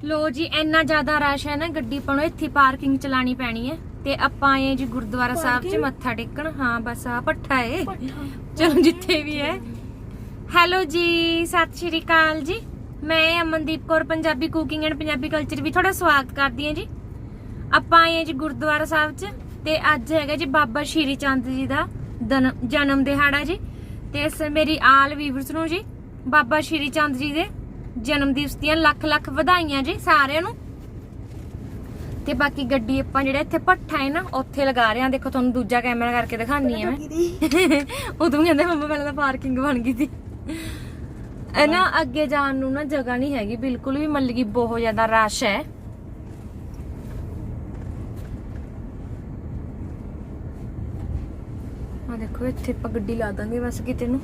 लो जी इन्ना ज्यादा रश है ना गड्डी पनो इत्थे पार्किंग चलानी पैनी है ते आपां आए जी गुरुद्वारा साहब च मत्था टेकण। हाँ बस आ पट्ठा है चलो जिथे भी है। हेलो जी सत श्री अकाल जी, मैं Amandeep Kaur Punjabi cooking and Punjabi culture भी थोड़ा स्वागत करदी हां जी। आपां आए जी गुरुद्वारा साहब च ते अज हैगा जी बाबा श्री चंद जी दा जन्म दिहाड़ा जी। ते इस मेरी आल व्यूअर्स नूं जी बाबा श्री चंद जी दे जन्म दिवस दियां लख लख वधाइयां जी सारिਆਂ ਨੂੰ। ਤੇ ਬਾਕੀ ਗੱਡੀ ਆਪਾਂ ਜਿਹੜਾ ਇੱਥੇ ਭੱਠਾ ਹੈ ਨਾ ਉੱਥੇ ਲਗਾ ਰਹੇ ਆ। ਦੇਖੋ ਤੁਹਾਨੂੰ ਦੂਜਾ ਕੈਮਰਾ ਕਰਕੇ ਦਿਖਾਣੀ ਆ ਮੈਂ। ਉਦੋਂ ਕਹਿੰਦੇ ਮੰਮਾ ਪਹਿਲਾਂ ਤਾਂ ਪਾਰਕਿੰਗ ਬਣ ਗਈ ਸੀ। ਇਹ ਨਾ ਅੱਗੇ ਜਾਣ ਨੂੰ ਨਾ ਜਗ੍ਹਾ ਨਹੀਂ ਹੈਗੀ ਬਿਲਕੁਲ ਵੀ, ਮਤਲਬ ਕਿ ਬਹੁਤ ਜ਼ਿਆਦਾ ਰਸ਼ ਹੈ। ਆ ਦੇਖੋ ਇੱਥੇ ਆਪਾਂ ਗੱਡੀ ਲਾ ਦਾਂਗੇ ਬਸ ਕਿਤੇ ਨੂੰ।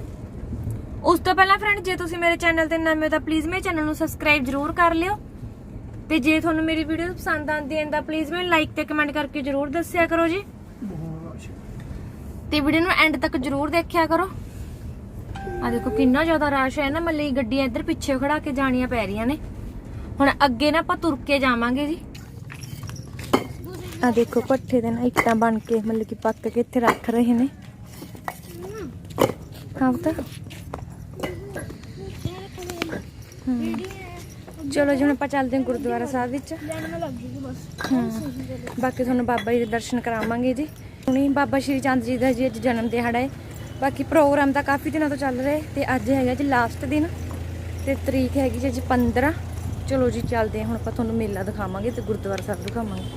ਉਸ ਤੋਂ ਪਹਿਲਾਂ ਫਰੈਂਡ ਜੇ ਤੁਸੀਂ ਮੇਰੇ ਚੈਨਲ ਤੇ ਨਵੇਂ ਹੋ ਤਾਂ ਪਲੀਜ਼ ਮੇਰੇ ਚੈਨਲ ਨੂੰ ਸਬਸਕ੍ਰਾਈਬ ਜ਼ਰੂਰ ਕਰ ਲਿਓ ਤੇ ਜੇ ਤੁਹਾਨੂੰ ਮੇਰੀ ਵੀਡੀਓ ਪਸੰਦ ਆਉਂਦੀ ਹੈ ਤਾਂ ਪਲੀਜ਼ ਮੈਨੂੰ ਲਾਈਕ ਤੇ ਕਮੈਂਟ ਕਰਕੇ ਜ਼ਰੂਰ ਦੱਸਿਆ ਕਰੋ ਜੀ ਤੇ ਵੀਡੀਓ ਨੂੰ ਐਂਡ ਤੱਕ ਜ਼ਰੂਰ ਦੇਖਿਆ ਕਰੋ। ਆ ਦੇਖੋ ਕਿੰਨਾ ਜ਼ਿਆਦਾ ਰਸ਼ ਹੈ ਨਾ, ਮਤਲਬ ਗੱਡੀਆਂ ਇੱਧਰ ਪਿੱਛੇ ਖੜਾ ਕੇ ਜਾਣੀਆਂ ਪੈ ਰਹੀਆਂ ਨੇ। ਹੁਣ ਅੱਗੇ ਨਾ ਆਪਾਂ ਤੁਰ ਕੇ ਜਾਵਾਂਗੇ ਜੀ। ਆ ਦੇਖੋ ਭੱਠੇ ਦੇ ਨਾਲ ਇੱਟਾਂ ਬਣ ਕੇ ਮਤਲਬ ਕਿ ਪੱਕ ਕੇ ਇੱਥੇ ਰੱਖ ਰਹੇ ਨੇ। ਹਾਂ ਤਾਂ चलो जी हम आप चलते हैं गुरुद्वारा साहब बाकी थोड़ा बाबा जी के दर्शन करावांगे जी। हुणी बाबा श्री चंद जी का जी अज जन्म दिहाड़ा है। बाकी प्रोग्राम तो काफ़ी दिनों तो चल रहे तो अज है जी लास्ट दिन तो तरीक हैगी जी अज 15। चलो जी चलते हैं हम आप थोड़ा मेला दिखावांगे तो गुरुद्वारा साहब दिखावांगे।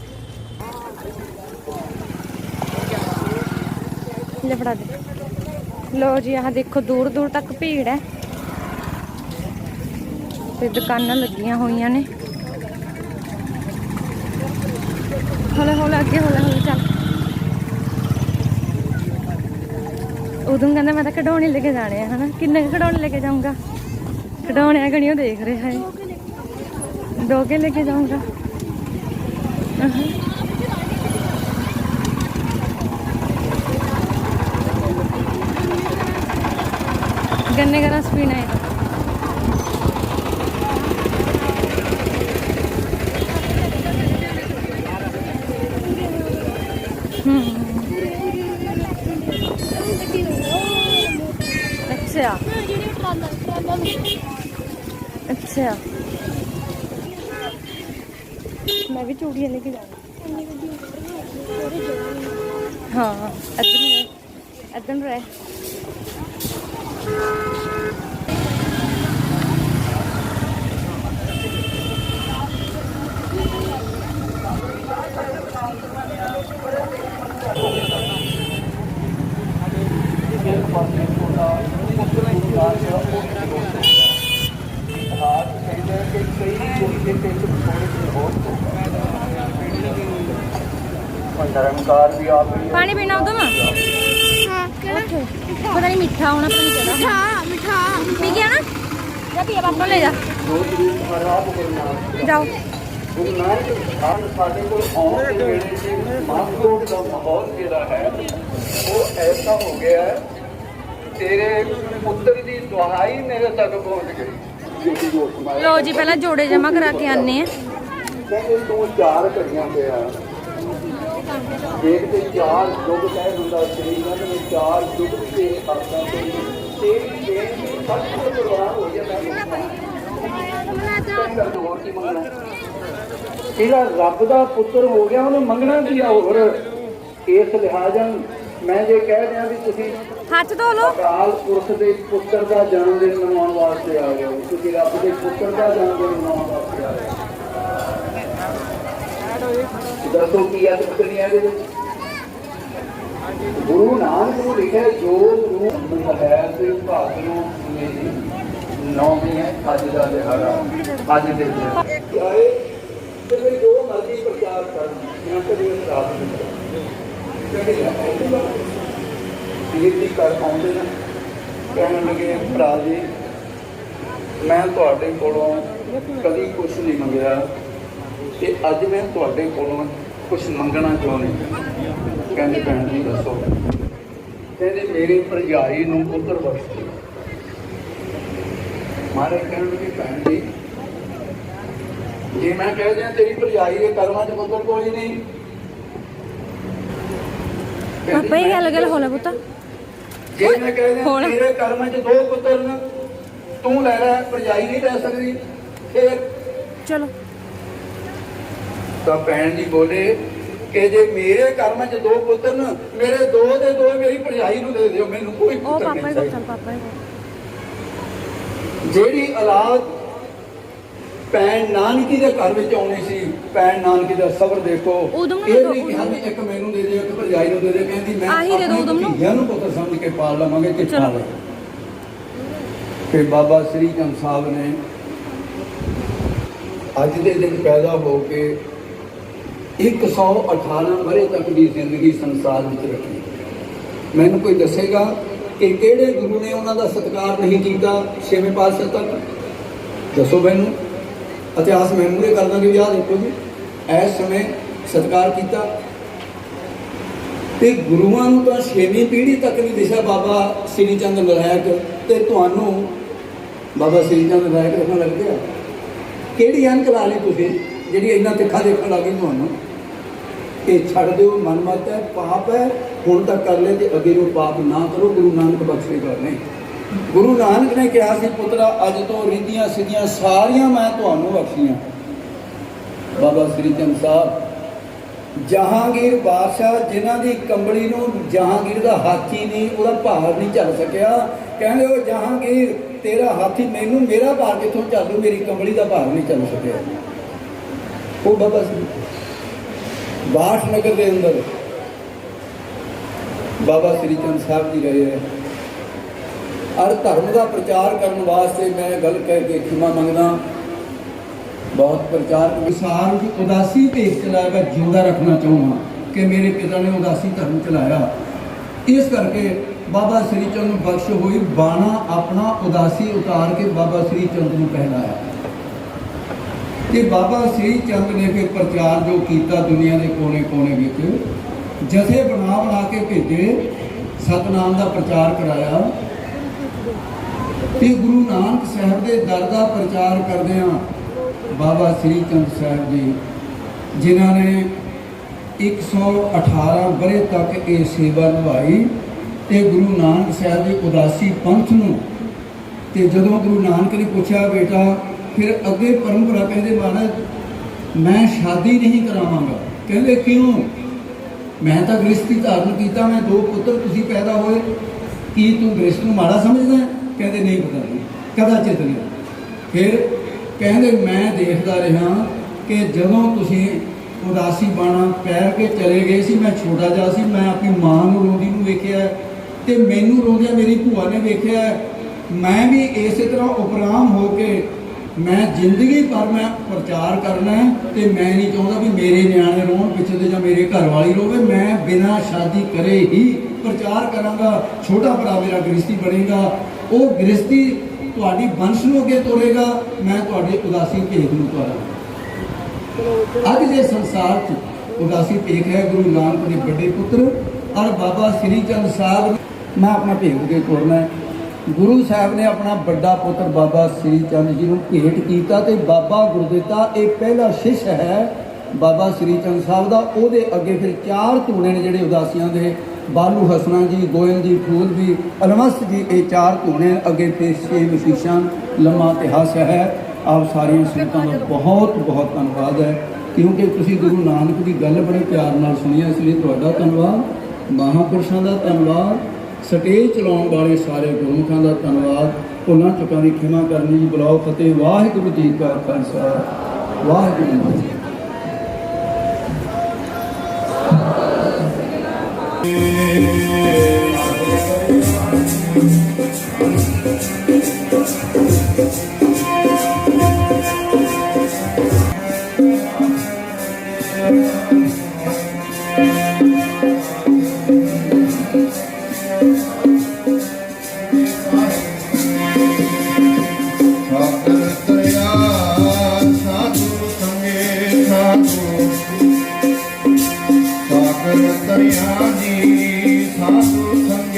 ले फड़ा दे। लो जी यहाँ देखो दूर दूर तक भीड़ है ਤੇ ਦੁਕਾਨਾਂ ਲੱਗੀਆਂ ਹੋਈਆਂ ਨੇ। ਹੌਲੇ ਹੌਲੇ ਅੱਗੇ ਹੌਲੇ ਹੌਲੇ ਚੱਲ। ਉਦੋਂ ਕਹਿੰਦਾ ਮੈਂ ਤਾਂ ਖਿਡੌਣੇ ਲੈ ਕੇ ਜਾਣੇ ਆ ਹਨਾ। ਕਿੰਨੇ ਖਿਡੌਣੇ ਲੈ ਕੇ ਜਾਊਂਗਾ? ਖਿਡੌਣੇ ਗਣੀਓ ਦੇਖ ਰਿਹਾ ਹੈ। ਡੋਗੇ ਲੈ ਕੇ ਜਾਊਂਗਾ। गन्ने का रस पीना है। अच्छा अच्छा मैं भी चूड़ियाँ लेके जाऊँ। हाँ इधर रहे पानी पीना उधर ना। पता नहीं मीठा होना पता नहीं चला। मीठा पी गया ना या पिया पापा ले जा जाओ। ਸਾਡੇ ਕੋਲ ਆਉਣ ਦੇ ਵੇਲੇ ਜੀ ਮਾਸਕੋਟ ਦਾ ਮਾਹੌਲ ਜਿਹੜਾ ਹੈ ਉਹ ਐਸਾ ਹੋ ਗਿਆ ਹੈ ਤੇਰੇ ਪੁੱਤਰ ਦੀ ਦੁਹਾਈ ਮੇਰੇ ਤੱਕ ਪਹੁੰਚ ਗਈ। लो जी पहला जोड़े जमा करा के आने हैं। ਕਹਿੰਦੇ ਤੂੰ ਚਾਰ ਘੜੀਆਂ ਪਿਆ ਇੱਕ ਤੇ ਚਾਰ ਯੁੱਗ ਤੈਅ ਹੁੰਦਾ ਸ੍ਰੀ ਗੰਧ ਵਿੱਚ ਚਾਰ ਯੁੱਗ ਤੇ ਅਰਥਾਂ ਤੇ ਤੇਰੀ ਬੇਨਤੀ ਸਭ ਤੋਂ ਪ੍ਰਵਾਨ ਹੋ ਗਿਆ। ਹੋਰ ਕੀ ਮੰਗਣਾ? ਜਿਹੜਾ ਰੱਬ ਦਾ ਪੁੱਤਰ ਹੋ ਗਿਆ ਉਹਨੂੰ ਮੰਗਣਾ ਕੀ ਆ ਹੋਰ? ਇਸ ਲਿਹਾਜ਼ਨ ਮੈਂ ਜੇ ਕਹਿ ਦਿਆਂ ਵੀ ਤੁਸੀਂ ਹੱਥ ਧੋ ਲਓ। ਅਕਾਲ ਪੁਰਖ ਦੇ ਪੁੱਤਰ ਦਾ ਜਨਮ ਦਿਨ ਮਨਾਉਣ ਵਾਸਤੇ ਆ ਗਏ ਹੋ। ਤੁਸੀਂ ਰੱਬ ਦੇ ਪੁੱਤਰ ਦਾ ਜਨਮ ਦਿਨ ਮਨਾਉਣ ਵਾਸਤੇ ਆ ਗਏ। ਦੱਸੋ ਕੀ ਆ ਦੁਨੀਆ ਦੇ ਵਿੱਚ? ਗੁਰੂ ਨਾਨਕ ਨੂੰ ਲਿਖਿਆ ਜੋ ਗੁਰੂ ਹੈ ਤੇ ਭਾਗ ਨੂੰ ਨੌਵੀਂ ਹੈ ਅੱਜ ਦਾ ਦਿਹਾੜਾ। ਅੱਜ ਦੇ ਦਿਨ ਤੇ ਵੀ ਜੋ ਮਰਜ਼ੀ ਪ੍ਰਚਾਰ ਕਰਨ ਜਾਂ ਕਦੇ ਰਾਤ ਨੂੰ ਬੇਨਤੀ ਕਰ ਆਉਂਦੇ ਨੇ ਕਹਿਣ ਲੱਗੇ ਭਰਾ ਜੀ ਮੈਂ ਤੁਹਾਡੇ ਕੋਲੋਂ ਕਦੀ ਕੁਛ ਨਹੀਂ ਮੰਗਿਆ ਤੇ ਅੱਜ ਮੈਂ ਤੁਹਾਡੇ ਕੋਲੋਂ ਕੁਛ ਮੰਗਣਾ ਚਾਹੁੰਦੀ। ਕਹਿੰਦੇ ਭੈਣ ਜੀ ਦੱਸੋ। ਕਹਿੰਦੇ ਮੇਰੀ ਭਰਜਾਈ ਨੂੰ ਪੁੱਤਰ ਬਖਸ਼ ਦਿਓ। ਮਾਰੇ ਕਹਿਣ ਲੱਗੇ ਭੈਣ ਜੀ ਜੇ ਮੈਂ ਕਹਿ ਦਿਆਂ ਤੇਰੀ ਭਰਜਾਈ ਦੇ ਕਰਮਾਂ 'ਚ ਪੁੱਤਰ ਕੋਈ ਨਹੀਂ, ਪਾਪਾ ਇਹ ਗੱਲ ਹੋਣਾ ਪੁੱਤ। ਜੇ ਮੈਂ ਕਹਿ ਦਿਆਂ ਤੇਰੇ ਕਰਮਾਂ 'ਚ 2 ਪੁੱਤਰ ਨੇ, ਤੂੰ ਲੈ ਲੈ, ਭਰਜਾਈ ਨਹੀਂ ਲੈ ਸਕਦੀ, ਫਿਰ ਚਲੋ ਤਾਂ ਭੈਣ ਜੀ ਬੋਲੇ ਕਿ ਜੇ ਮੇਰੇ ਕਰਮਾਂ 'ਚ 2 ਪੁੱਤਰ ਨੇ, ਮੇਰੇ 2 ਦੇ 2 ਮੇਰੀ ਭਰਜਾਈ ਨੂੰ ਦੇ ਦਿਓ, ਮੈਨੂੰ ਕੋਈ ਉਹ ਪੁੱਤਰ ਪਾਪਾ ਨਹੀਂ ਹੀ ਚਾਹੀਦਾ। ਚੱਲ ਪਾਪਾ ਹੀ ਜਿਹੜੀ ਔਲਾਦ ਭੈਣ ਨਾਨਕੀ ਦੇ ਘਰ ਵਿੱਚ ਆਉਣੀ ਸੀ, ਭੈਣ ਨਾਨਕੀ ਦਾ ਸਬਰ ਦੇਖੋ। ਉਦਮ ਨੂੰ ਇਹ ਨਹੀਂ ਕਿਹਾ ਵੀ ਇੱਕ ਮੈਨੂੰ ਦੇ ਦਿਓ, ਇੱਕ ਭਰਜਾਈ ਨੂੰ ਦੇ ਦਿਓ, ਕਹਿੰਦੀ ਮੈਂ ਆਹੀ ਦੇ ਦਿਓ ਉਦਮ ਨੂੰ। ਧੀਆਂ ਨੂੰ ਪੁੱਤਰ ਸਮਝ ਕੇ ਪਾਲ ਲਵਾਂਗੇ ਕਿ ਚਲੋ। ਪਾਲ। ਤੇ ਬਾਬਾ ਸ੍ਰੀ ਚੰਦ ਸਾਹਿਬ ਨੇ ਅੱਜ ਦੇ ਦਿਨ ਪੈਦਾ ਹੋ ਕੇ 118 ਵਰ੍ਹੇ ਤੱਕ ਦੀ ਜ਼ਿੰਦਗੀ ਸੰਸਾਰ ਵਿੱਚ ਰੱਖੀ। ਮੈਨੂੰ ਕੋਈ ਦੱਸੇਗਾ ਕਿ ਕਿਹੜੇ ਗੁਰੂ ਨੇ ਉਹਨਾਂ ਦਾ ਸਤਿਕਾਰ ਨਹੀਂ ਕੀਤਾ 6ਵੇਂ ਪਾਤਸ਼ਾਹ ਤੱਕ? ਦੱਸੋ ਮੈਨੂੰ, ਇਤਿਹਾਸ ਮੈਂ ਮੂਹਰੇ ਕਰ ਦਾਂਗੇ, ਯਾਦ ਰੱਖੋ ਜੀ। ਇਸ ਸਮੇਂ ਸਤਿਕਾਰ ਕੀਤਾ ਤੇ ਗੁਰੂਆਂ ਨੂੰ ਤਾਂ 6ਵੀਂ ਪੀੜ੍ਹੀ ਤੱਕ ਨਹੀਂ ਦਿਸਿਆ ਬਾਬਾ ਸ੍ਰੀ ਚੰਦ ਨਾਰਾਇਣ, ਤੇ ਤੁਹਾਨੂੰ ਬਾਬਾ ਸ੍ਰੀ ਚੰਦ ਨਾਰਾਇਣ ਰੱਖਣ ਲੱਗ ਗਿਆ। ਕਿਹੜੀ ਅੰਕ ਲਾ ਲਈ ਤੁਸੀਂ ਜਿਹੜੀ ਇੰਨਾ ਤਿੱਖਾ ਦੇਖਣ ਲੱਗ ਗਈ ਤੁਹਾਨੂੰ? ਇਹ ਛੱਡ ਦਿਓ, ਮਨਮਤ ਹੈ, ਪਾਪ ਹੈ, ਹੁਣ ਤੱਕ ਕਰ ਲੈ ਤੇ ਅੱਗੇ ਨੂੰ ਪਾਪ ਨਾ ਕਰੋ। ਗੁਰੂ ਨਾਨਕ ਬਖਸ਼ੇਗਾ ਨਹੀਂ। ਗੁਰੂ ਨਾਨਕ ਨੇ ਕਿਹਾ ਸੀ, ਪੁੱਤਰਾ ਅੱਜ ਤੋਂ ਰੀਧੀਆਂ ਸਿੱਧੀਆਂ ਸਾਰੀਆਂ ਮੈਂ ਤੁਹਾਨੂੰ ਬਖਸ਼ੀਆਂ। ਬਾਬਾ ਸ੍ਰੀ ਚੰਦ ਸਾਹਿਬ ਜਹਾਂਗੀਰ ਬਾਦਸ਼ਾਹ, ਜਿਨ੍ਹਾਂ ਦੀ ਕੰਬਲੀ ਨੂੰ ਜਹਾਂਗੀਰ ਦਾ ਹਾਥੀ ਨਹੀਂ, ਉਹਦਾ ਭਾਰ ਨਹੀਂ ਚੱਲ ਸਕਿਆ, ਕਹਿੰਦੇ ਉਹ ਜਹਾਂਗੀਰ ਤੇਰਾ ਹਾਥੀ ਮੈਨੂੰ ਮੇਰਾ ਭਾਰ ਕਿੱਥੋਂ ਚੱਲੂ, ਮੇਰੀ ਕੰਬਲੀ ਦਾ ਭਾਰ ਨਹੀਂ ਚੱਲ ਸਕਿਆ। ਉਹ ਬਾਬਾ ਸ੍ਰੀ ਬਾਠ ਨਗਰ ਦੇ ਅੰਦਰ ਬਾਬਾ ਸ੍ਰੀ ਚੰਦ ਸਾਹਿਬ ਜੀ ਰਹੇ ਹੈ। ਔਰ ਧਰਮ ਦਾ ਪ੍ਰਚਾਰ ਕਰਨ ਵਾਸਤੇ ਮੈਂ ਗੱਲ ਕਹਿ ਕੇ ਖਿਮਾ ਮੰਗਦਾ, ਬਹੁਤ ਪ੍ਰਚਾਰ ਵਿਸਾਰ ਦੀ ਉਦਾਸੀ ਭੇਖ ਚਲਾਏਗਾ, ਜਿਉਂਦਾ ਰੱਖਣਾ ਚਾਹੁੰਦਾ ਕਿ ਮੇਰੇ ਪਿਤਾ ਨੇ ਉਦਾਸੀ ਧਰਮ ਚਲਾਇਆ। ਇਸ ਕਰਕੇ ਬਾਬਾ ਸ੍ਰੀ ਚੰਦ ਨੂੰ ਬਖਸ਼ ਹੋਈ, ਬਾਣਾ ਆਪਣਾ ਉਦਾਸੀ ਉਤਾਰ ਕੇ ਬਾਬਾ ਸ੍ਰੀ ਚੰਦ ਨੂੰ ਪਹਿਨਾਇਆ। ਤੇ ਬਾਬਾ ਸ੍ਰੀ ਚੰਦ ਨੇ ਫਿਰ ਪ੍ਰਚਾਰ ਜੋ ਕੀਤਾ ਦੁਨੀਆ ਦੇ ਕੋਨੇ-ਕੋਨੇ ਵਿੱਚ, ਜਥੇ ਬਣਾ ਕੇ ਭੇਜੇ, ਸਤਨਾਮ ਦਾ ਪ੍ਰਚਾਰ ਕਰਾਇਆ। ਤੇ ਗੁਰੂ ਨਾਨਕ ਸਾਹਿਬ ਦੇ ਦਰ ਦਾ ਪ੍ਰਚਾਰ ਕਰਦਿਆਂ ਬਾਬਾ ਸ੍ਰੀ ਚੰਦ ਸਾਹਿਬ ਜੀ, ਜਿਨ੍ਹਾਂ ਨੇ 118 ਵਰ੍ਹੇ ਤੱਕ ਇਹ ਸੇਵਾ ਨਿਭਾਈ, ਤੇ ਗੁਰੂ ਨਾਨਕ ਸਾਹਿਬ ਦੀ ਉਦਾਸੀ ਪੰਥ ਨੂੰ। ਤੇ ਜਦੋਂ ਗੁਰੂ ਨਾਨਕ ਨੇ ਪੁੱਛਿਆ, ਬੇਟਾ ਫਿਰ ਅੱਗੇ ਪਰੰਪਰਾ, ਕਹਿੰਦੇ ਮਹਾਰਾਜ ਮੈਂ ਸ਼ਾਦੀ ਨਹੀਂ ਕਰਾਵਾਂਗਾ। ਕਹਿੰਦੇ ਕਿਉਂ? ਮੈਂ ਤਾਂ ਗ੍ਰਸਤੀ ਧਾਰਨ ਕੀਤਾ, ਮੈਂ 2 ਪੁੱਤਰ ਤੁਸੀਂ ਪੈਦਾ ਹੋਏ, ਕੀ ਤੂੰ ਗ੍ਰਸਤ ਨੂੰ ਮਾੜਾ ਸਮਝਦਾ? ਕਹਿੰਦੇ ਨਹੀਂ ਪਤਾ ਨਹੀਂ, ਕਦਾਚਿਤ ਨਹੀਂ। ਫਿਰ ਕਹਿੰਦੇ ਮੈਂ ਦੇਖਦਾ ਰਿਹਾ ਕਿ ਜਦੋਂ ਤੁਸੀਂ ਉਦਾਸੀ ਬਾਣਾ ਪੈਰ ਕੇ ਚਲੇ ਗਏ ਸੀ, ਮੈਂ ਛੋਟਾ ਜਿਹਾ ਸੀ, ਮੈਂ ਆਪਣੀ ਮਾਂ ਨੂੰ ਰੋਂਦੀ ਨੂੰ ਵੇਖਿਆ ਤੇ ਮੈਨੂੰ ਰੋਂਦਿਆਂ ਮੇਰੀ ਭੂਆ ਨੇ ਵੇਖਿਆ। ਮੈਂ ਵੀ ਇਸੇ ਤਰ੍ਹਾਂ ਉਪਰਾਮ ਹੋ ਕੇ ਮੈਂ ਜ਼ਿੰਦਗੀ ਭਰ ਮੈਂ ਪ੍ਰਚਾਰ ਕਰਨਾ ਹੈ, ਤੇ ਮੈਂ ਨਹੀਂ ਚਾਹੁੰਦਾ ਵੀ ਮੇਰੇ ਨਿਆਣੇ ਰੋਣ ਪਿੱਛੇ ਤੇ ਜਾਂ ਮੇਰੇ ਘਰ ਵਾਲੀ ਰੋਵੇ। ਮੈਂ ਬਿਨਾਂ ਸ਼ਾਦੀ ਕਰੇ ਹੀ ਪ੍ਰਚਾਰ ਕਰਾਂਗਾ। ਛੋਟਾ ਭਰਾ ਮੇਰਾ ਗ੍ਰਸਤੀ ਬਣੇਗਾ, ਉਹ ਗ੍ਰਸਤੀ ਤੁਹਾਡੀ ਵੰਸ਼ ਨੂੰ ਅੱਗੇ ਤੋਰੇਗਾ, ਮੈਂ ਤੁਹਾਡੇ ਉਦਾਸੀ ਭੇਖ ਨੂੰ ਤੋਰਾਂਗਾ। ਅੱਜ ਦੇ ਸੰਸਾਰ 'ਚ ਉਦਾਸੀ ਭੇਖ ਹੈ ਗੁਰੂ ਨਾਨਕ ਦੇ ਵੱਡੇ ਪੁੱਤਰ ਔਰ ਬਾਬਾ ਸ੍ਰੀ ਚੰਦ ਸਾਹਿਬ। ਮੈਂ ਆਪਣਾ ਭੇਖ ਅੱਗੇ ਤੋਰਨਾ ਹੈ। ਗੁਰੂ ਸਾਹਿਬ ਨੇ ਆਪਣਾ ਵੱਡਾ ਪੁੱਤਰ ਬਾਬਾ ਸ੍ਰੀ ਚੰਦ ਜੀ ਨੂੰ ਭੇਟ ਕੀਤਾ, ਤੇ ਬਾਬਾ ਗੁਰਦਿੱਤਾ ਇਹ ਪਹਿਲਾ ਸ਼ਿਸ਼ ਹੈ ਬਾਬਾ ਸ੍ਰੀ ਚੰਦ ਸਾਹਿਬ ਦਾ। ਉਹਦੇ ਅੱਗੇ ਫਿਰ 4 ਧੂਣੇ ਨੇ ਜਿਹੜੇ ਉਦਾਸੀਆਂ ਦੇ, ਬਾਲੂ ਹਸਨਾ ਜੀ, ਗੋਇਲ ਜੀ, ਫੂਲ ਜੀ, ਅਲਮਸਤ ਜੀ, ਇਹ 4 ਧੂਣੇ ਅੱਗੇ ਫਿਰ 6 ਵਿਸ਼ੇਸ਼ਾਂ। ਲੰਮਾ ਇਤਿਹਾਸ ਹੈ। ਆਪ ਸਾਰੀਆਂ ਸੰਗਤਾਂ ਦਾ ਬਹੁਤ ਬਹੁਤ ਧੰਨਵਾਦ ਹੈ, ਕਿਉਂਕਿ ਤੁਸੀਂ ਗੁਰੂ ਨਾਨਕ ਦੀ ਗੱਲ ਬੜੇ ਪਿਆਰ ਨਾਲ ਸੁਣੀ ਹੈ, ਇਸ ਲਈ ਤੁਹਾਡਾ ਧੰਨਵਾਦ। ਮਹਾਂਪੁਰਸ਼ਾਂ ਦਾ ਧੰਨਵਾਦ, ਸਟੇਜ ਚਲਾਉਣ ਵਾਲੇ ਸਾਰੇ ਗੁਰਮੁਖਾਂ ਦਾ ਧੰਨਵਾਦ। ਭੁੱਲਾਂ ਚੁੱਕਾਂ ਦੀ ਖਿਮਾ ਕਰਨੀ ਜੀ। ਬੁਲਾਓ ਫਤਿਹ। ਵਾਹਿਗੁਰੂ ਜੀ ਕਾ ਖਾਲਸਾ, ਵਾਹਿਗੁਰੂ ਜੀ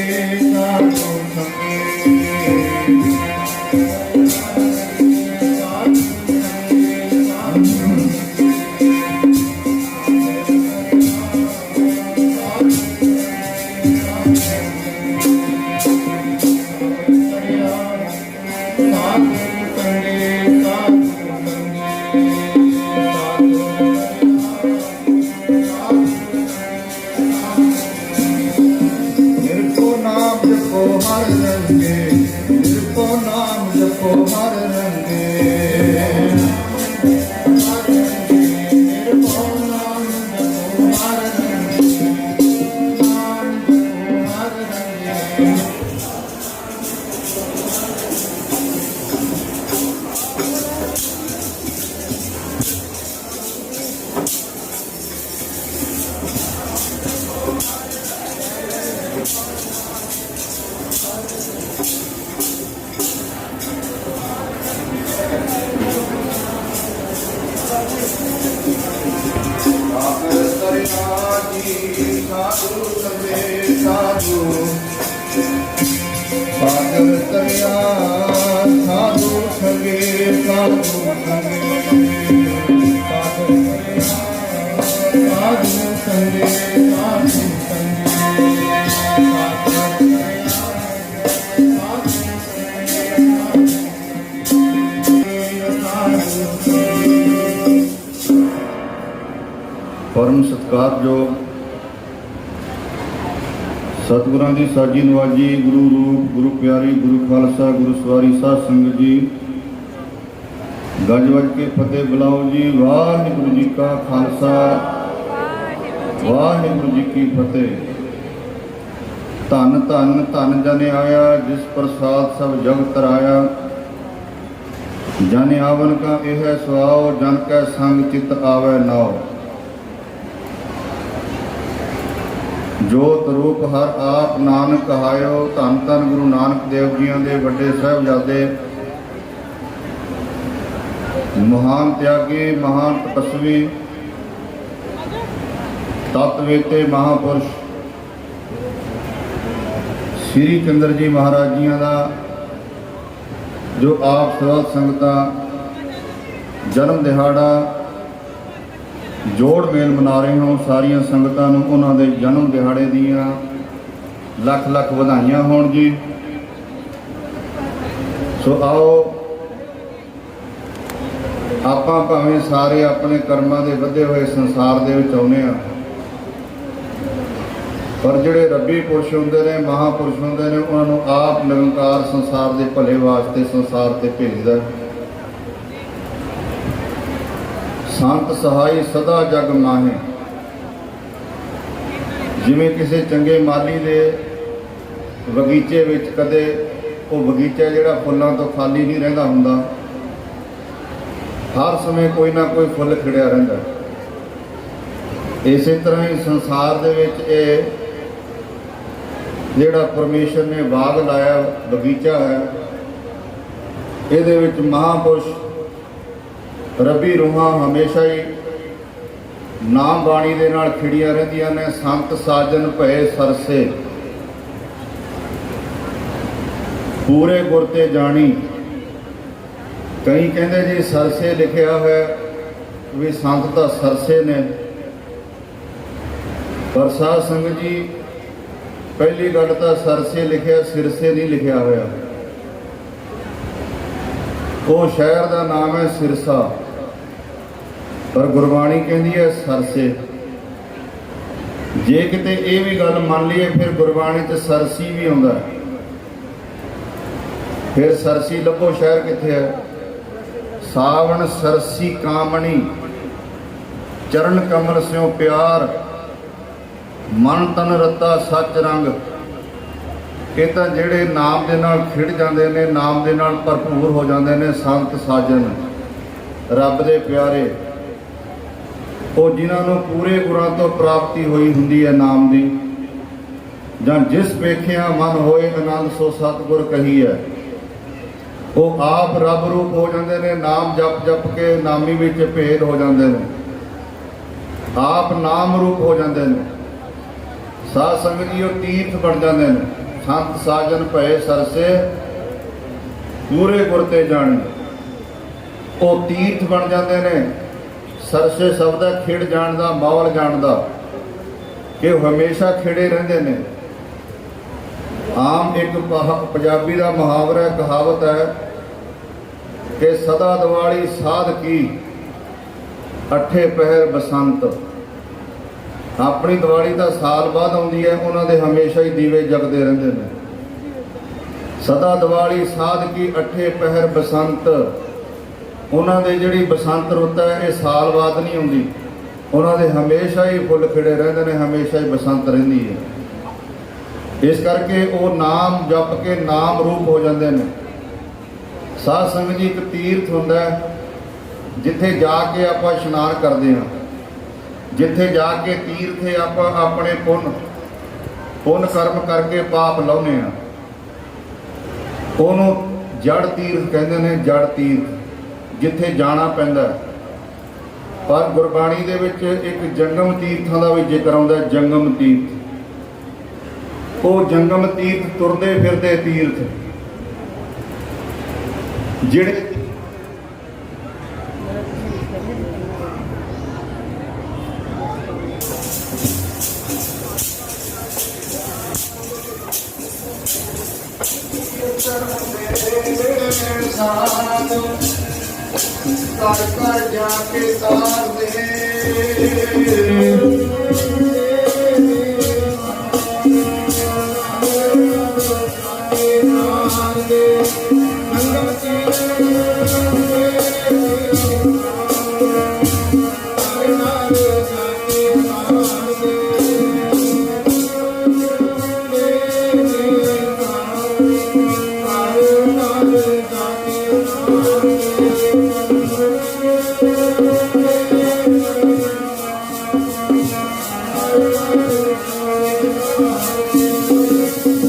ਕੀ ਸਾਧੂ परम सत्कारयोग सतगुरां दी साजी नवाजी गुरु रूप गुरु प्यारी गुरु खालसा गुरु सवारी साध संगत जी गज वज के फतेह बुलाओ जी। वाहिगुरु जी का खालसा वाहिगुरु जी की फतेह। धन धन धन जन आया जिस प्रसाद सब जग तराया। जन आवन का यह सुआओ जन कै संग चित आवे नाओ। जोत रूप हर आप नानक कहायो। धन धन गुरु नानक देव जियां दे वड्डे साहिबजादे महान त्यागी महान तपस्वी तत्वेते महापुरुष श्री चंद्र जी महाराज जियां दा जो आप सर्व संगतां जन्म दिहाड़ा जोड़ मेल मना रहे हो। सारिया संगतां नूं उन्हां दे जन्म दिहाड़े दीआं लख लख वधाइयां होण जी। सो आओ आपां भावें सारे अपने कर्मां दे वधे होए संसार दे विच आउंदे आ, पर जिहड़े रब्बी पुरुष हुंदे ने महापुरुष हुंदे ने उन्हां नूं आप निरंकार संसार दे भले वास्ते संसार ते भेजदा। संत सहाय सदा जग माहे। जिवें किसी चंगे माली दे बगीचे विच कदे वो बगीचा जिहड़ा फुल्लां तो खाली नहीं रहिंदा हुंदा, हर समय कोई ना कोई फुੱਲ खिड़िया रहिंदा। इसे तरह ही संसार दे विच इह जिहड़ा परमेश्वर ने बाग लाया बगीचा है, इहदे विच महापुरुष रबी रूहां हमेशा ही नाम बाणी दे नाल खिड़ियां रहिंदियां ने। संत साजन भए सरसे पूरे गुर ते जानी। कई कहंदे जी सरसे लिखिया है भी संत तां सरसे ने, पर साध संगत जी पहली गल तां सरसे लिखिया सिरसे नहीं लिखिया होया। वो शहर का नाम है सिरसा, पर गुरबाणी कहती है सरसे। जे किते ये भी गल मान लीए फिर गुरबाणी च सरसी भी आउंदा है। फिर सरसी लभो शहर कित्थे है? सावण सरसी कामणी चरण कमल स्यों प्यार मन तन रता सच रंग। ये तो जिहड़े नाम दे नाल खिड़ जाते हैं, नाम दे नाल भरपूर हो जाते हैं, संत साजन रब दे प्यारे, वो जिन्होंने पूरे गुरां तो प्राप्ति हुई हुंदी है नाम दी। जां जिस पेखिया मन होए आनंद सो सतगुर कही है, वो आप रब रूप हो जाते हैं। नाम जप जप के नामी विच भेद हो जाते हैं, आप नाम रूप हो जाते हैं। साध संगत जी तीर्थ बन जाते हैं। संत साजन भए सरसे पूरे गुर ते जाने, वो तीर्थ बन जाते हैं। ਸਰਸੇ ਸ਼ਬਦ ਹੈ ਖਿੜ ਜਾਣਦਾ, ਮਾਹੌਲ ਜਾਣਦਾ ਕਿ ਉਹ ਹਮੇਸ਼ਾ ਖਿੜੇ ਰਹਿੰਦੇ ਨੇ। ਆਮ ਇੱਕ ਪੰਜਾਬੀ ਦਾ ਮੁਹਾਵਰਾ ਹੈ, ਕਹਾਵਤ ਹੈ ਕਿ ਸਦਾ ਦਿਵਾਲੀ ਸਾਧ ਕੀ, ਅੱਠੇ ਪਹਿਰ ਬਸੰਤ। ਆਪਣੀ ਦੀਵਾਲੀ ਤਾਂ ਸਾਲ ਬਾਅਦ ਆਉਂਦੀ ਹੈ, ਉਹਨਾਂ ਦੇ ਹਮੇਸ਼ਾ ਹੀ ਦੀਵੇ ਜਗਦੇ ਰਹਿੰਦੇ ਨੇ। ਸਦਾ ਦੀਵਾਲੀ ਸਾਧ ਕੀ, ਅੱਠੇ ਪਹਿਰ ਬਸੰਤ। ਉਹਨਾਂ ਦੇ ਜਿਹੜੀ ਬਸੰਤ ਰੁੱਤ ਹੈ ਇਹ ਸਾਲ ਬਾਅਦ ਨਹੀਂ ਆਉਂਦੀ, ਉਹਨਾਂ ਦੇ ਹਮੇਸ਼ਾ ਹੀ ਫੁੱਲ ਖਿੜੇ ਰਹਿੰਦੇ ਨੇ, ਹਮੇਸ਼ਾ ਹੀ ਬਸੰਤ ਰਹਿੰਦੀ ਹੈ। ਇਸ ਕਰਕੇ ਉਹ ਨਾਮ ਜਪ ਕੇ ਨਾਮ ਰੂਪ ਹੋ ਜਾਂਦੇ ਨੇ। ਸਾਧ ਸੰਗਤ ਜੀ, ਇੱਕ ਤੀਰਥ ਹੁੰਦਾ ਹੈ ਜਿੱਥੇ ਜਾ ਕੇ ਆਪਾਂ ਇਸ਼ਨਾਨ ਕਰਦੇ ਹਾਂ, ਜਿੱਥੇ ਜਾ ਕੇ ਤੀਰਥੇ ਆਪਾਂ ਆਪਣੇ ਪੁੰਨ ਕਰਮ ਕਰਕੇ ਪਾਪ ਲਾਉਂਦੇ ਹਾਂ, ਉਹਨੂੰ ਜੜ ਤੀਰਥ ਕਹਿੰਦੇ ਨੇ। ਜੜ ਤੀਰਥ ਜਿੱਥੇ ਜਾਣਾ ਪੈਂਦਾ। ਪਰ ਗੁਰਬਾਣੀ ਦੇ ਵਿੱਚ ਇੱਕ ਜੰਗਮ ਤੀਰਥਾਂ ਦਾ ਵੀ ਜ਼ਿਕਰ ਆਉਂਦਾ। ਜੰਗਮ ਤੀਰਥ, ਉਹ ਜੰਗਮ ਤੀਰਥ ਤੁਰਦੇ ਫਿਰਦੇ ਤੀਰਥ ਜਿਹੜੇ ਕਰ ਕਰ ਜਾ ਕੇ ਤਾਰ ਦੇ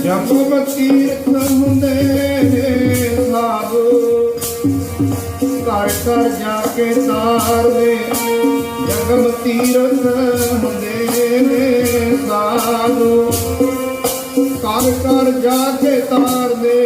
ਜੰਗਮ ਤੀਰਥ ਹੁੰਦੇ ਸਾਧੂ, ਘਰ ਘਰ ਜਾ ਕੇ ਤਾਰਦੇ। ਜੰਗਮ ਤੀਰਥ ਹੁੰਦੇ ਨੇ ਸਾਧੂ, ਘਰ ਘਰ ਜਾ ਕੇ ਤਾਰਦੇ।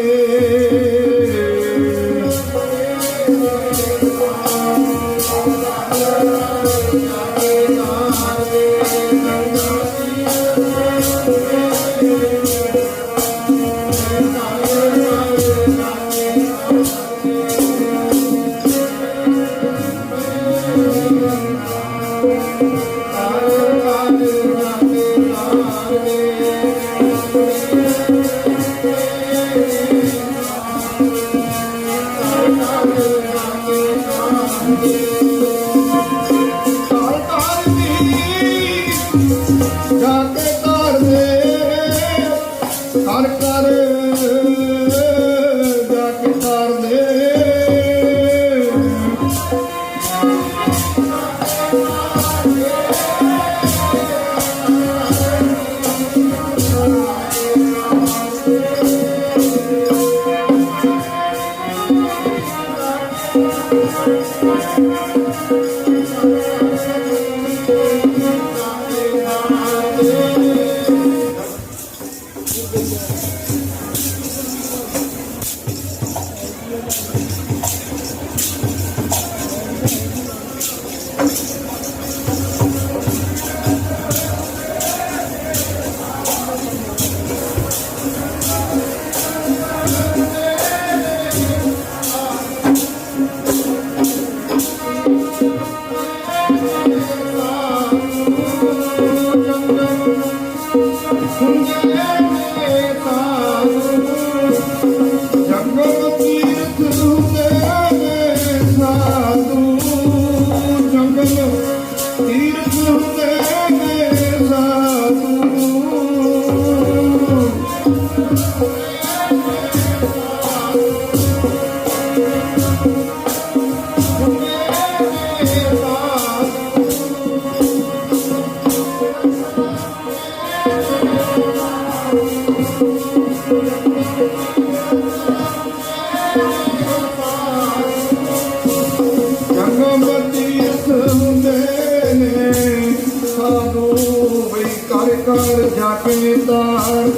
ਕਰ ਜਾ ਕੇ ਤਾਰ।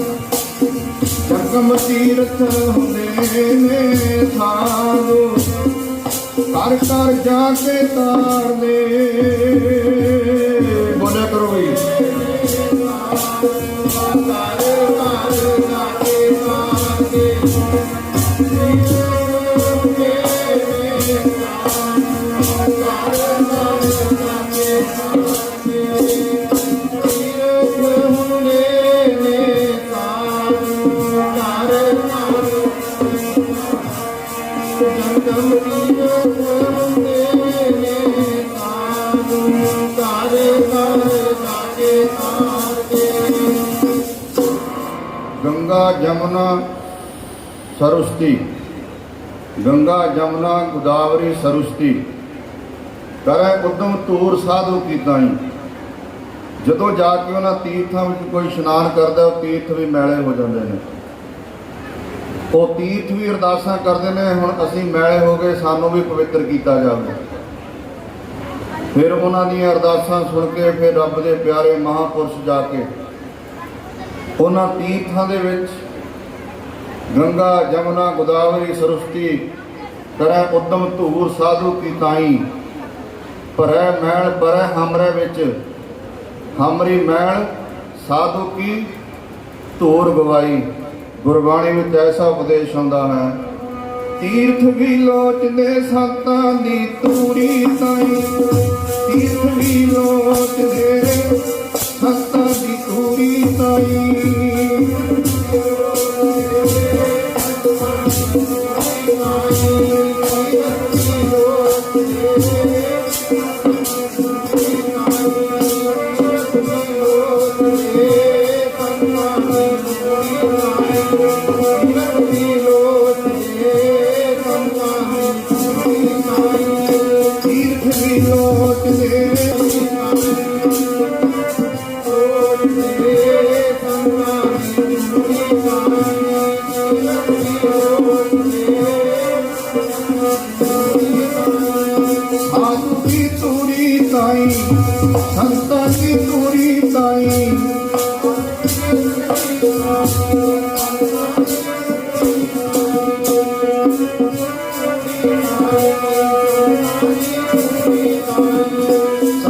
ਜੰਗਮ ਤੀਰਥ ਹੁੰਦੇ ਨੇ ਸਾਧੂ, ਕਰ ਕਰ ਜਾ ਕੇ ਤਾਰ ਦੇ। गंगा जमुना सरस्वती, गंगा जमुना गोदावरी सरस्वती, करे उद्यम धूर साधु की ताई। ਜਦੋਂ ਜਾ ਕੇ ਉਹਨਾਂ ਤੀਰਥਾਂ ਵਿੱਚ ਕੋਈ ਇਸ਼ਨਾਨ ਕਰਦਾ ਉਹ ਤੀਰਥ ਵੀ ਮੈਲੇ ਹੋ ਜਾਂਦੇ ਨੇ। ਉਹ ਤੀਰਥ ਵੀ ਅਰਦਾਸਾਂ ਕਰਦੇ ਨੇ, ਹੁਣ ਅਸੀਂ ਮੈਲੇ ਹੋ ਗਏ, ਸਾਨੂੰ ਵੀ ਪਵਿੱਤਰ ਕੀਤਾ ਜਾਵੇ। ਫਿਰ ਉਹਨਾਂ ਦੀਆਂ ਅਰਦਾਸਾਂ ਸੁਣ ਕੇ ਫਿਰ ਰੱਬ ਦੇ ਪਿਆਰੇ ਮਹਾਂਪੁਰਸ਼ ਜਾ ਕੇ ਉਹਨਾਂ ਤੀਰਥਾਂ ਦੇ ਵਿੱਚ ਗੰਗਾ ਜਮਨਾ ਗੋਦਾਵਰੀ ਸਰਸਵਤੀ ਕਰੈ ਉਦਮ ਧੂਰ ਸਾਧੂ ਕੀ ਤਾਈ, ਭਰੈ ਮੈਲ ਪਰੈ ਹਮਰੇ ਵਿੱਚ ਹਮਰੀ ਮੈਲ ਸਾਧੂ ਕੀ ਧੂਰ ਗਵਾਈ। ਗੁਰਬਾਣੀ ਵਿੱਚ ਐਸਾ ਉਪਦੇਸ਼ ਹੁੰਦਾ ਹੈ, ਤੀਰਥ ਵੀ ਲੋਚਦੇ ਸੰਤਾਂ ਦੀ ਤੂਰੀ ਤਾਈ, ਤੀਰਥ ਵੀ ਲੋਚਦੇ ਸੰਤਾਂ ਦੀ ਤੂਰੀ ਤਾਈ। साधु की तूरी ताई, संतां की तूरी ताई।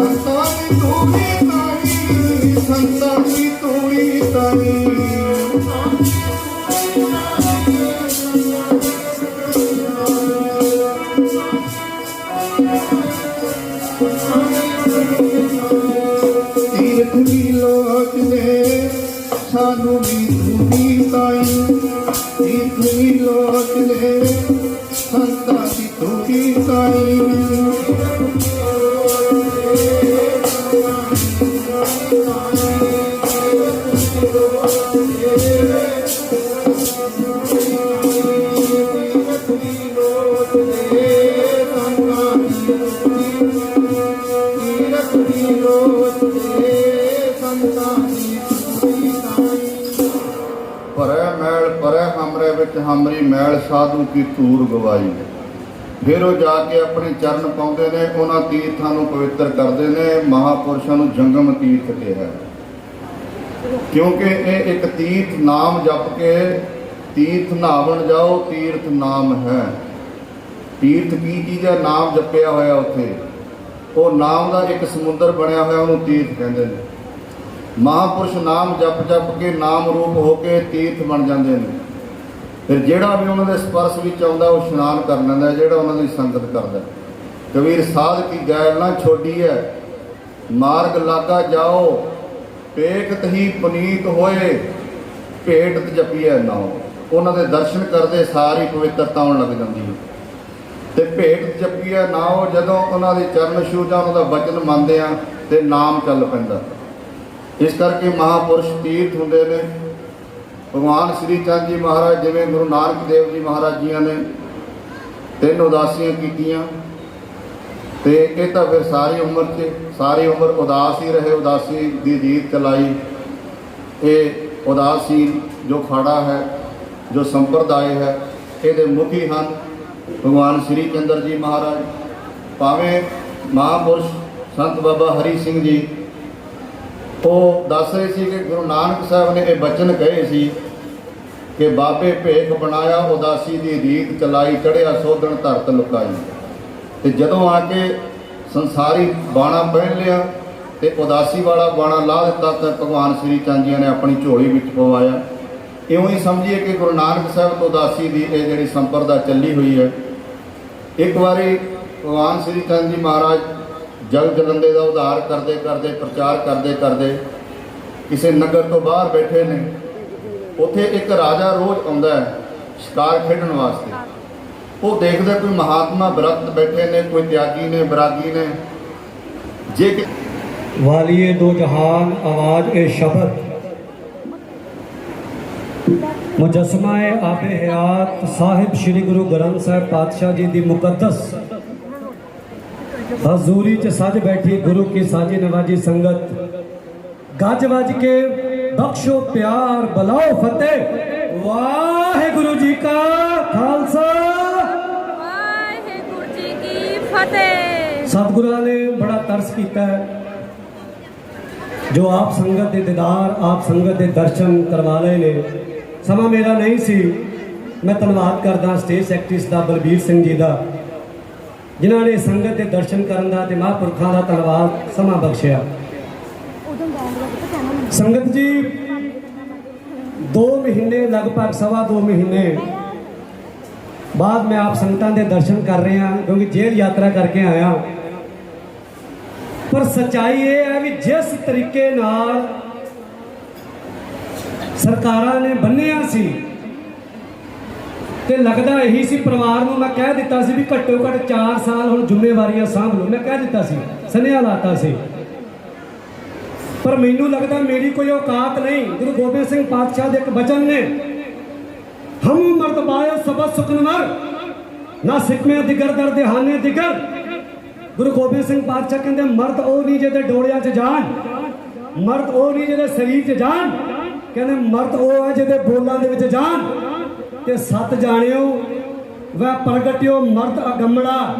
संतां की तूरी ताई, संतां की तूरी ताई। तीर्थ भी लोचदे सानू भी तूरी ताई, तीर्थ भी लोचदे संतां दी तूरी ताई। ਭਰੈ ਮੈਲ ਪਰੈ ਹਮਰੇ ਵਿੱਚ ਹਮਰੀ ਮੈਲ ਸਾਧੂ ਕੀ ਧੂਰ ਗਵਾਈ। ਫਿਰ ਉਹ ਜਾ ਕੇ ਆਪਣੇ ਚਰਨ ਪਾਉਂਦੇ ਨੇ, ਉਹਨਾਂ ਤੀਰਥਾਂ ਨੂੰ ਪਵਿੱਤਰ ਕਰਦੇ ਨੇ। ਮਹਾਪੁਰਸ਼ਾਂ ਨੂੰ ਜੰਗਮ ਤੀਰਥ ਕਿਹਾ, ਕਿਉਂਕਿ ਇਹ ਇੱਕ ਤੀਰਥ ਨਾਮ ਜਪ ਕੇ ਤੀਰਥ ਨਹਾਵਣ ਜਾਓ, ਤੀਰਥ ਨਾਮ ਹੈ। ਤੀਰਥ ਕੀ ਚੀਜ਼ ਹੈ? ਨਾਮ ਜਪਿਆ ਹੋਇਆ ਉੱਥੇ, ਉਹ ਨਾਮ ਦਾ ਇੱਕ ਸਮੁੰਦਰ ਬਣਿਆ ਹੋਇਆ, ਉਹਨੂੰ ਤੀਰਥ ਕਹਿੰਦੇ ਨੇ। ਮਹਾਂਪੁਰਸ਼ ਨਾਮ ਜਪ ਜਪ ਕੇ ਨਾਮ ਰੂਪ ਹੋ ਕੇ ਤੀਰਥ ਬਣ ਜਾਂਦੇ ਨੇ। ਫਿਰ ਜਿਹੜਾ ਵੀ ਉਹਨਾਂ ਦੇ ਸਪਰਸ਼ ਵਿੱਚ ਆਉਂਦਾ ਉਹ ਇਸ਼ਨਾਨ ਕਰ ਲੈਂਦਾ, ਜਿਹੜਾ ਉਹਨਾਂ ਦੀ ਸੰਗਤ ਕਰਦਾ। ਕਬੀਰ ਸਾਧ ਕੀ ਗੈਲ ਨਾ ਛੋਡੀ ਹੈ, ਮਾਰਗ ਲਾਗਾ ਜਾਓ, ਪੇਖਤ ਹੀ ਪੁਨੀਤ ਹੋਏ, ਭੇਟਤ ਜਪੀਐ ਨਾਉ। ਉਹਨਾਂ ਦੇ ਦਰਸ਼ਨ ਕਰਦੇ ਸਾਰੀ ਪਵਿੱਤਰਤਾ ਆਉਣ ਲੱਗ ਜਾਂਦੀ ਹੈ। ਤੇ ਭੇਟ ਜਪੀਐ ਨਾਉ, ਜਦੋਂ ਉਹਨਾਂ ਦੇ ਚਰਨ ਛੂਹ ਜਾਂ ਉਹਨਾਂ ਦਾ ਬਚਨ ਮੰਨਦੇ ਆ ਤੇ ਨਾਮ ਚੱਲ ਪੈਂਦਾ। ਇਸ ਕਰਕੇ ਮਹਾਂਪੁਰਸ਼ ਤੀਰਥ ਹੁੰਦੇ ਨੇ। ਭਗਵਾਨ ਸ੍ਰੀ ਚੰਦ ਜੀ ਮਹਾਰਾਜ, ਜਿਵੇਂ ਗੁਰੂ ਨਾਨਕ ਦੇਵ ਜੀ ਮਹਾਰਾਜ ਜੀਆਂ ਨੇ 3 ਉਦਾਸੀਆਂ ਕੀਤੀਆਂ, ਤੇ ਇਹ ਤਾਂ ਫਿਰ ਸਾਰੀ ਉਮਰ ਉਦਾਸ ਹੀ ਰਹੇ, ਉਦਾਸੀ ਦੀ ਰੀਤ ਚਲਾਈ। ਇਹ ਉਦਾਸੀ ਜੋ ਖਾੜਾ ਹੈ, ਜੋ ਸੰਪਰਦਾਇ ਹੈ, ਇਹਦੇ ਮੁਖੀ ਹਨ ਭਗਵਾਨ ਸ੍ਰੀ ਚੰਦਰ ਜੀ ਮਹਾਰਾਜ। ਭਾਵੇਂ ਮਹਾਂਪੁਰਸ਼ ਸੰਤ ਬਾਬਾ ਹਰੀ ਸਿੰਘ ਜੀ ਉਹ ਦੱਸ ਰਹੇ ਸੀ ਕਿ ਗੁਰੂ ਨਾਨਕ ਸਾਹਿਬ ਨੇ ਇਹ ਬਚਨ ਕਹੇ ਸੀ ਕਿ ਬਾਬੇ ਭੇਖ ਬਣਾਇਆ, ਉਦਾਸੀ ਦੀ ਰੀਤ ਚਲਾਈ, ਚੜ੍ਹਿਆ ਸੋਧਣ ਧਰਤ ਲੁਕਾਈ। ਤੇ ਜਦੋਂ ਆ ਕੇ ਸੰਸਾਰੀ ਬਾਣਾ ਪਹਿਨ ਲਿਆ ਤੇ ਉਦਾਸੀ ਵਾਲਾ ਬਾਣਾ ਲਾ ਦਿੱਤਾ, ਤਾਂ ਭਗਵਾਨ ਸ੍ਰੀ ਚੰਦ ਜੀ ਨੇ ਆਪਣੀ ਝੋਲੀ ਵਿੱਚ ਪਵਾਇਆ। ਇਉਂ ਹੀ ਸਮਝੀਏ ਕਿ ਗੁਰੂ ਨਾਨਕ ਸਾਹਿਬ ਤੋਂ ਉਦਾਸੀ ਦੀ ਇਹ ਜਿਹੜੀ ਸੰਪਰਦਾ ਚੱਲੀ ਹੋਈ ਹੈ। ਇੱਕ ਵਾਰੀ ਭਗਵਾਨ ਸ੍ਰੀ ਚੰਦ ਜੀ ਮਹਾਰਾਜ ਜਗ ਜਲੰਦੇ ਦਾ ਉਧਾਰ ਕਰਦੇ ਕਰਦੇ, ਪ੍ਰਚਾਰ ਕਰਦੇ ਕਰਦੇ ਕਿਸੇ ਨਗਰ ਤੋਂ ਬਾਹਰ ਬੈਠੇ ਨੇ। ਉੱਥੇ ਇੱਕ ਰਾਜਾ ਰੋਜ਼ ਆਉਂਦਾ ਹੈ ਸ਼ਿਕਾਰ ਖੇਡਣ ਵਾਸਤੇ। ਉਹ ਦੇਖਦਾ ਕੋਈ ਮਹਾਤਮਾ ਬ੍ਰਤ ਬੈਠੇ ਨੇ, ਕੋਈ ਤਿਆਗੀ ਨੇ, ਬਰਾਗੀ ਨੇ। ਜੇ ਕਿ वालिए दो जहान आवाज ए शबद ਮੁਜੱਸਮਾ-ਏ ਆਬੇ ਹਯਾਤ ਸਾਹਿਬ ਸ੍ਰੀ ਗੁਰੂ ਗ੍ਰੰਥ ਸਾਹਿਬ ਪਾਤਸ਼ਾਹ ਜੀ ਦੀ ਮੁਕੱਦਸ ਹਜ਼ੂਰੀ 'ਚ ਸੱਜ ਬੈਠੀ ਗੁਰੂ ਕੀ ਸਾਜੀ ਨਵਾਜੀ ਸੰਗਤ, ਗੱਜ ਵੱਜ ਕੇ ਬਖਸ਼ੋ ਪਿਆਰ ਬਲਾਓ ਫਤਿਹ। ਵਾਹਿਗੁਰੂ ਜੀ ਕਾ ਖਾਲਸਾ, ਵਾਹਿਗੁਰੂ ਜੀ ਕੀ ਫਤਿਹ। ਸਤਿਗੁਰਾਂ ਨੇ ਬੜਾ ਤਰਸ ਕੀਤਾ ਹੈ ਜੋ ਆਪ ਸੰਗਤ ਦੇ ਦੀਦਾਰ, ਆਪ ਸੰਗਤ ਦੇ ਦਰਸ਼ਨ ਕਰਵਾ ਲਏ ਨੇ। ਸਮਾਂ ਮੇਰਾ ਨਹੀਂ ਸੀ, ਮੈਂ ਧੰਨਵਾਦ ਕਰਦਾ ਸਟੇਜ ਸੈਕਟਰੀ ਸਰਦਾਰ ਬਲਬੀਰ ਸਿੰਘ ਜੀ ਦਾ, ਜਿਨ੍ਹਾਂ ਨੇ ਸੰਗਤ ਦੇ ਦਰਸ਼ਨ ਕਰਨ ਦਾ ਤੇ ਮਹਾਂਪੁਰਖਾਂ ਦਾ ਧੰਨਵਾਦ ਸਮਾਂ ਬਖਸ਼ਿਆ। ਸੰਗਤ ਜੀ 2 ਮਹੀਨੇ ਲਗਭਗ 2.5 ਮਹੀਨੇ ਬਾਅਦ ਮੈਂ ਆਪ ਸੰਗਤਾਂ ਦੇ ਦਰਸ਼ਨ ਕਰ ਰਿਹਾ, ਕਿਉਂਕਿ ਜੇਲ੍ਹ ਯਾਤਰਾ ਕਰਕੇ ਆਇਆ। ਪਰ ਸੱਚਾਈ ਇਹ ਹੈ ਵੀ ਜਿਸ ਤਰੀਕੇ ਨਾਲ ਸਰਕਾਰਾਂ ਨੇ ਬੰਨਿਆ ਸੀ ਤੇ ਲੱਗਦਾ ਇਹੀ ਸੀ, ਪਰਿਵਾਰ ਨੂੰ ਮੈਂ ਕਹਿ ਦਿੱਤਾ ਸੀ ਵੀ ਘੱਟੋ ਘੱਟ 4 ਸਾਲ ਹੁਣ ਜ਼ਿੰਮੇਵਾਰੀਆਂ ਸਾਂਭ ਲਓ, ਮੈਂ ਕਹਿ ਦਿੱਤਾ ਸੀ, ਸੁਨੇਹਾ ਲਾਤਾ ਸੀ। ਪਰ ਮੈਨੂੰ ਲੱਗਦਾ ਮੇਰੀ ਕੋਈ ਔਕਾਤ ਨਹੀਂ। ਗੁਰੂ ਗੋਬਿੰਦ ਸਿੰਘ ਪਾਤਸ਼ਾਹ ਦੇ ਇੱਕ ਬਚਨ ਨੇ, ਹਮ ਮਰਤਬਾਏ ਸਬਦ ਸੁਖਨਵਰ ਨਾ ਸਿੱਖਵੇਂ ਦਿਗਰ ਦਰ ਦਿਹਾਨੇ ਦਿਗਰ। ਗੁਰੂ ਗੋਬਿੰਦ ਸਿੰਘ ਪਾਤਸ਼ਾਹ ਕਹਿੰਦੇ ਮਰਦ ਉਹ ਨਹੀਂ ਜਿਹਦੇ ਡੋਲਿਆਂ 'ਚ ਜਾਣ, ਮਰਦ ਉਹ ਨਹੀਂ ਜਿਹਦੇ ਸਰੀਰ 'ਚ ਜਾਣ, ਕਹਿੰਦੇ ਮਰਦ ਉਹ ਹੈ ਜਿਹਦੇ ਬੋਲਾਂ ਦੇ ਵਿੱਚ ਜਾਣ। ਤੇ ਸਤ ਜਾਣਿਓ ਵੈ ਪ੍ਰਗਟਿਓ ਮਰਦ ਅਗੰਮੜਾ,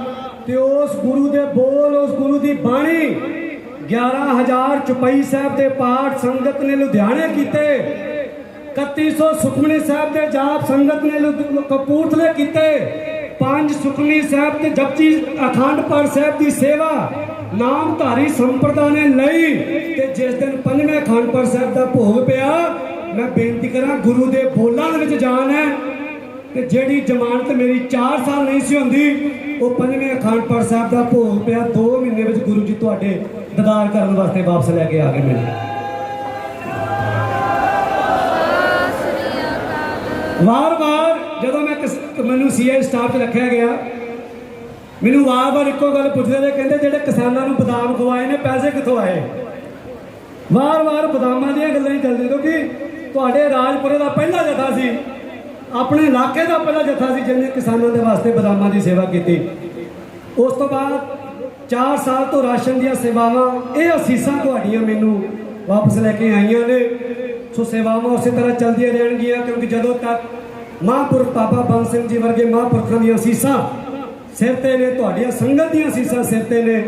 ਤੇ ਉਸ ਗੁਰੂ ਦੇ ਬੋਲ, ਉਸ ਗੁਰੂ ਦੀ ਬਾਣੀ 11,000 ਚੁਪਈ ਸਾਹਿਬ ਦੇ ਪਾਠ ਸੰਗਤ ਨੇ ਲੁਧਿਆਣੇ ਕੀਤੇ, 3100 ਸੁਖਮਨੀ ਸਾਹਿਬ ਦੇ ਜਾਪ ਸੰਗਤ ਨੇ ਕਪੂਰਥਲੇ ਕੀਤੇ, 5 ਸੁਖਮਨੀ ਸਾਹਿਬ ਤੇ ਜਪਜੀ ਅਖੰਡ ਪਾਠ ਸਾਹਿਬ ਦੀ ਸੇਵਾ ਨਾਮਧਾਰੀ ਸੰਪਰਦਾ ਨੇ ਲਈ। ਤੇ ਜਿਸ ਦਿਨ 5ਵੇਂ ਅਖੰਡ ਪਾਠ ਸਾਹਿਬ ਦਾ ਭੋਗ ਪਿਆ, ਮੈਂ ਬੇਨਤੀ ਕਰਾਂ ਗੁਰੂ ਦੇ ਬੋਲਾਂ ਦੇ ਵਿੱਚ ਜਾਨ ਹੈ। ਤੇ ਜਿਹੜੀ ਜ਼ਮਾਨਤ ਮੇਰੀ 4 ਸਾਲ ਨਹੀਂ ਸੀ ਹੁੰਦੀ, ਉਹ 5ਵੇਂ ਅਖੰਡ ਪਾਠ ਸਾਹਿਬ ਦਾ ਭੋਗ ਪਿਆ 2 ਮਹੀਨੇ ਵਿੱਚ ਗੁਰੂ ਜੀ ਤੁਹਾਡੇ ਦੀਦਾਰ ਕਰਨ ਵਾਸਤੇ ਵਾਪਸ ਲੈ ਕੇ ਆ ਗਏ ਮੈਨੂੰ। ਵਾਰ-ਵਾਰ ਜਦੋਂ ਮੈਨੂੰ ਸੀਆਈ ਸਟਾਫ 'ਚ ਰੱਖਿਆ ਗਿਆ, ਮੈਨੂੰ ਵਾਰ-ਵਾਰ ਇੱਕੋ ਗੱਲ ਪੁੱਛਦੇ ਨੇ, ਕਹਿੰਦੇ ਜਿਹੜੇ ਕਿਸਾਨਾਂ ਨੂੰ ਬਦਾਮ ਖਵਾਏ ਨੇ ਪੈਸੇ ਕਿੱਥੋਂ ਆਏ। ਵਾਰ-ਵਾਰ ਬਦਾਮਾਂ ਦੀਆਂ ਗੱਲਾਂ ਹੀ ਚੱਲਦੀਆਂ, ਕਿਉਂਕਿ ਤੁਹਾਡੇ ਰਾਜਪੁਰੇ ਦਾ ਪਹਿਲਾ ਜਥਾ ਸੀ, ਆਪਣੇ ਇਲਾਕੇ ਦਾ ਪਹਿਲਾ ਜਥਾ ਸੀ ਜਿਹਨੇ ਕਿਸਾਨਾਂ ਦੇ ਵਾਸਤੇ ਬਦਾਮਾਂ ਦੀ ਸੇਵਾ ਕੀਤੀ। ਉਸ ਤੋਂ ਬਾਅਦ 4 ਸਾਲ ਤੋਂ ਰਾਸ਼ਨ ਦੀਆਂ ਸੇਵਾਵਾਂ, ਇਹ ਅਸੀਸਾਂ ਤੁਹਾਡੀਆਂ ਮੈਨੂੰ ਵਾਪਸ ਲੈ ਕੇ ਆਈਆਂ ਨੇ। ਸੋ ਸੇਵਾਵਾਂ ਉਸੇ ਤਰ੍ਹਾਂ ਚੱਲਦੀਆਂ ਰਹਿਣਗੀਆਂ, ਕਿਉਂਕਿ ਜਦੋਂ ਤੱਕ ਮਹਾਂਪੁਰਖ ਬਾਬਾ ਬੰਦ ਸਿੰਘ ਜੀ ਵਰਗੇ ਮਹਾਂਪੁਰਖਾਂ ਦੀਆਂ ਅਸੀਸਾਂ ਸਿਰ ਤੇ ਨੇ, ਤੁਹਾਡੀਆਂ ਸੰਗਤ ਦੀਆਂ ਅਸੀਸਾਂ ਸਿਰ ਤੇ ਨੇ,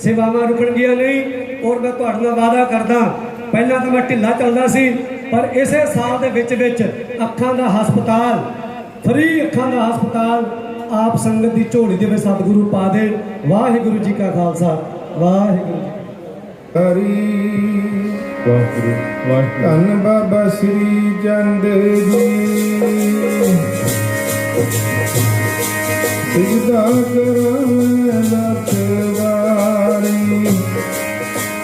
ਸੇਵਾਵਾਂ ਰੁਕਣਗੀਆਂ ਨਹੀਂ। ਔਰ ਮੈਂ ਤੁਹਾਡੇ ਨਾਲ ਵਾਅਦਾ ਕਰਦਾ, ਪਹਿਲਾਂ ਤਾਂ ਮੈਂ ਢਿੱਲਾ ਚੱਲਦਾ ਸੀ, ਪਰ ਇਸੇ ਸਾਲ ਦੇ ਵਿੱਚ ਅੱਖਾਂ ਦਾ ਹਸਪਤਾਲ, ਫ੍ਰੀ ਅੱਖਾਂ ਦਾ ਹਸਪਤਾਲ ਆਪ ਸੰਗਤ ਦੀ ਝੋਲੀ ਦੇ ਵਿੱਚ ਸਤਿਗੁਰੂ ਪਾ ਦੇ। ਵਾਹਿਗੁਰੂ ਜੀ ਕਾ ਖਾਲਸਾ, ਵਾਹਿਗੁਰੂ ਹਰੀ ਵਾਹਿਗੁਰੂ। ਧੰਨ ਬਾਬਾ ਸ੍ਰੀ ਚੰਦ ਜੀ, ਸਿਜਦਾ ਕਰਾਂ ਲੱਖ ਵਾਰੀ।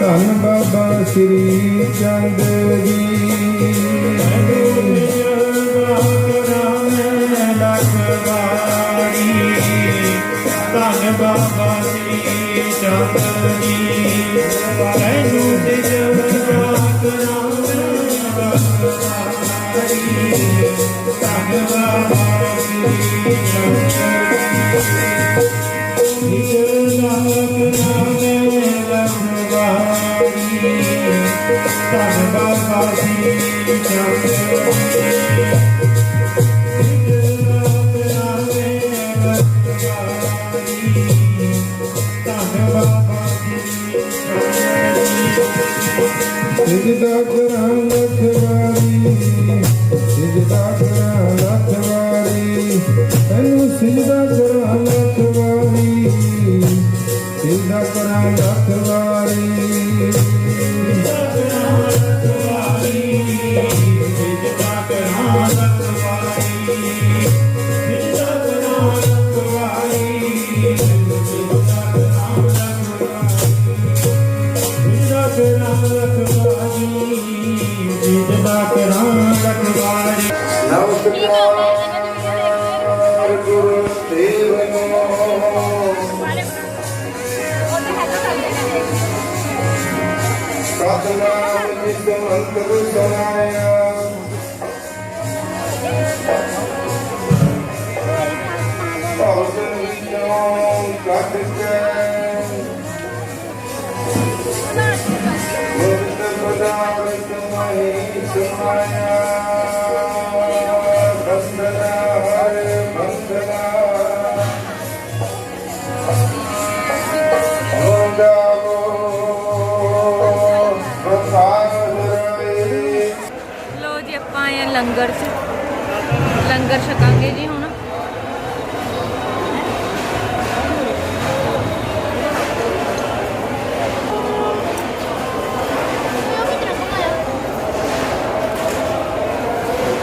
ਧੰਨ ਬਾਬਾ ਸ੍ਰੀ ਚੰਦ ਜੀ, ਸਿਜਦਾ ਕਰਾਂ ਲੱਖ ਵਾਰੀ। ਧੰਨ ਬਾਬਾ ਸ੍ਰੀ ਚੰਦ ਜੀ, ਤੈਨੂੰ ਸਿਜਦਾ ਕਰਾਂ ਲੱਖ ਵਾਰੀ। ਧੰਨ ਬਾਬਾ ਸ੍ਰੀ ਚੰਦ ਜੀ, ਸਿਜਦਾ ਕਰਾਂ ਲੱਖ ਵਾਰੀ। ਧੰਨ ਬਾਬਾ ਸ੍ਰੀ ਚੰਦ ਜੀ, ਸਿਜਦਾ ਕਰਾਂ ਲੱਖ ਵਾਰੀ। ਸਿਜਦਾ ਕਰਾਂ ਲੱਖ ਵਾਰੀ। ਤੈਨੂੰ ਸਿਜਦਾ ਕਰਾਂ ਲੱਖ ਵਾਰੀ। ਸਿਜਦਾ ਕਰਾਂ ਲੱਖ ਵਾਰੀ। ਸਿਜਦਾ ਕਰਾਂ ਲੱਖ ਵਾਰੀ। ਸਿਜਦਾ ਕਰਾਂ ਲੱਖ ਵਾਰੀ। ਸਿਜਦਾ ਕਰਾਂ ਲੱਖ ਵਾਰੀ। ਸਿਜਦਾ ਕਰਾਂ ਲੱਖ ਵਾਰੀ। ਸਿਜਦਾ ਕਰਾਂ ਲੱਖ ਵਾਰੀ। ਸਿਜਦਾ ਕਰਾਂ ਲੱਖ ਵਾਰੀ। ਨਮਸਕਾਰ ਗੁਰੂ ਦੇਵ ਸਤਿਨਾਮ ਜਿਸ ਮੰਤਰ ਸੁਨਾਇਆ ਨਹੀਂ ਸਮਾਇਆ ਬੰਦਨਾ ਹਰੇ ਬੰਦਨਾ ਹੋ ਜਾਵੋ ਲੋ ਜੀ ਆਪਾਂ ਆਏ ਆ ਲੰਗਰ 'ਚ, ਲੰਗਰ ਛਕਾਂਗੇ ਜੀ ਹੁਣ।